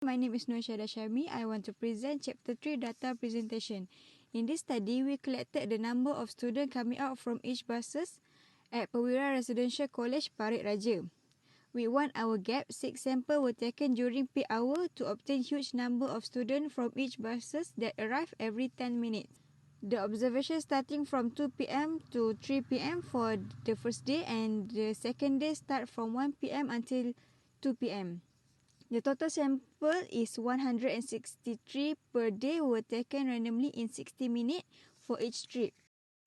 My name is Noshada Sharmi. I want to present Chapter 3 Data Presentation. In this study, we collected the number of students coming out from each buses at Perwira Residential College, Parit Raja. With 1 hour gap, 6 samples were taken during peak hour to obtain huge number of students from each buses that arrive every 10 minutes. The observation starting from 2 p.m. to 3 p.m. for the first day, and the second day start from 1 p.m. until 2 p.m. The total sample is 163 per day were taken randomly in 60 minutes for each trip.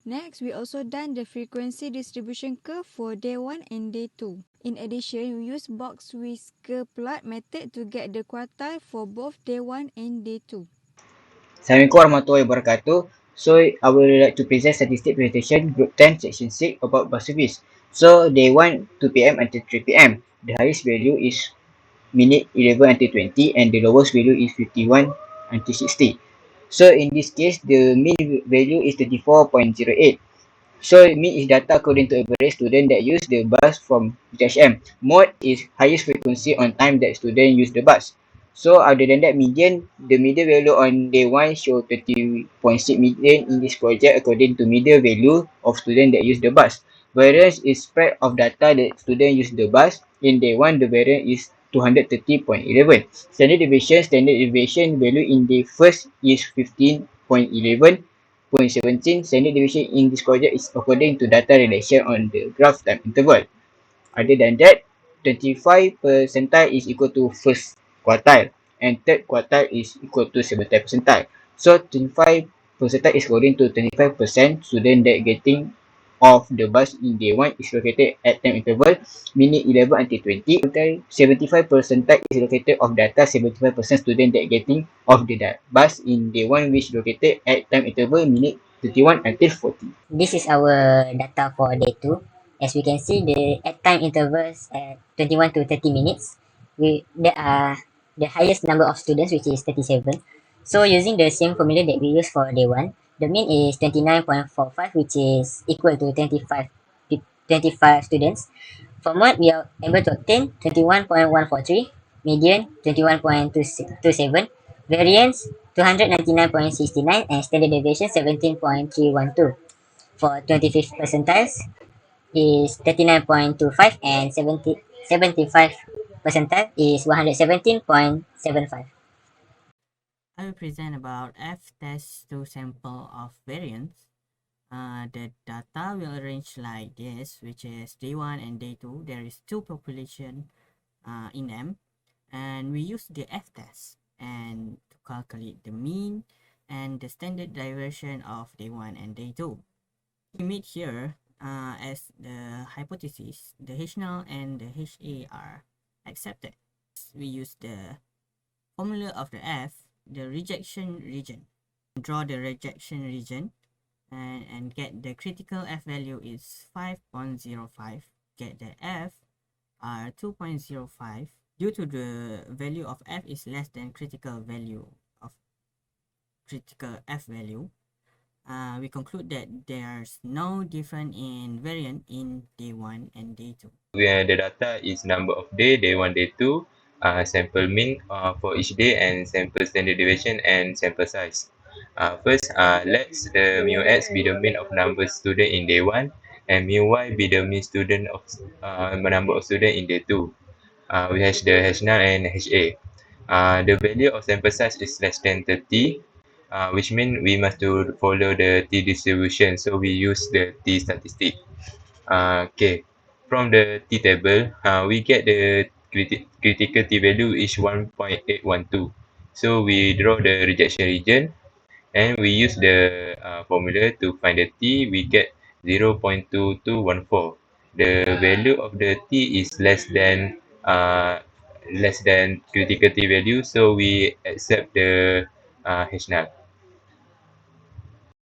Next, we also done the frequency distribution curve for day 1 and day 2. In addition, we use box whisker plot method to get the quartile for both day 1 and day 2. Assalamualaikum warahmatullahi wabarakatuh. So, I would like to present statistic presentation group 10 section 6 about bus service. So, day 1 2 p.m. until 3 p.m. The highest value is minute 11 until 20 and the lowest value is 51 until 60. So, in this case, the mean value is 34.08. So, mean is data according to average student that use the bus from HM. Mode is highest frequency on time that student use the bus. So, other than that, the median value on day 1 show 30.6 million in this project according to median value of student that use the bus. Variance is spread of data that student use the bus. In day 1, the variance is 230.11. Standard deviation value in day first is 15.11. 0.17 standard deviation in this project is according to data relation on the graph time interval. Other than that, 25 percentile is equal to first quartile and third quartile is equal to 70 percentile. So 25 percentile is according to 25% student that getting of the bus in day 1 is located at time interval minute 11 until 20. 75 percentile is located of data 75% student that getting of the bus in day 1 which located at time interval minute 31 until 40. This is our data for day 2. As we can see, the at time intervals at 21 to 30 minutes, there are the highest number of students, which is 37. So using the same formula that we used for day 1, the mean is 29.45, which is equal to 25 students. From what we are able to obtain 21.143, median 21.27, variance 299.69, and standard deviation 17.312. For 25th percentiles is 39.25, and 75 percentile is 117.75. I will present about F-test to sample of variance. The data will arrange like this, which is day 1 and day 2. There is two population in them, and we use the F-test and to calculate the mean and the standard deviation of day 1 and day 2. We meet here as the hypothesis, the H0 and the HA are accepted. We use the formula of the F, the rejection region. Draw the rejection region and get the critical F value is 5.05. Get the F are 2.05. Due to the value of F is less than critical value of critical F value, we conclude that there's no difference in variance in day 1 and day 2. Where the data is number of day 1, day 2, sample mean for each day, and sample standard deviation and sample size. First, let's the mu x be the mean of number student in day 1, and mu y be the mean student of number of student in day 2. We have the H0 and HA. The value of sample size is less than 30, which means we must to follow the t distribution. So we use the t statistic. Okay, from the t table, we get the critical t value is 1.812. So we draw the rejection region and we use the formula to find the t. We get 0.2214. The value of the t is less than critical t value, so we accept the H0.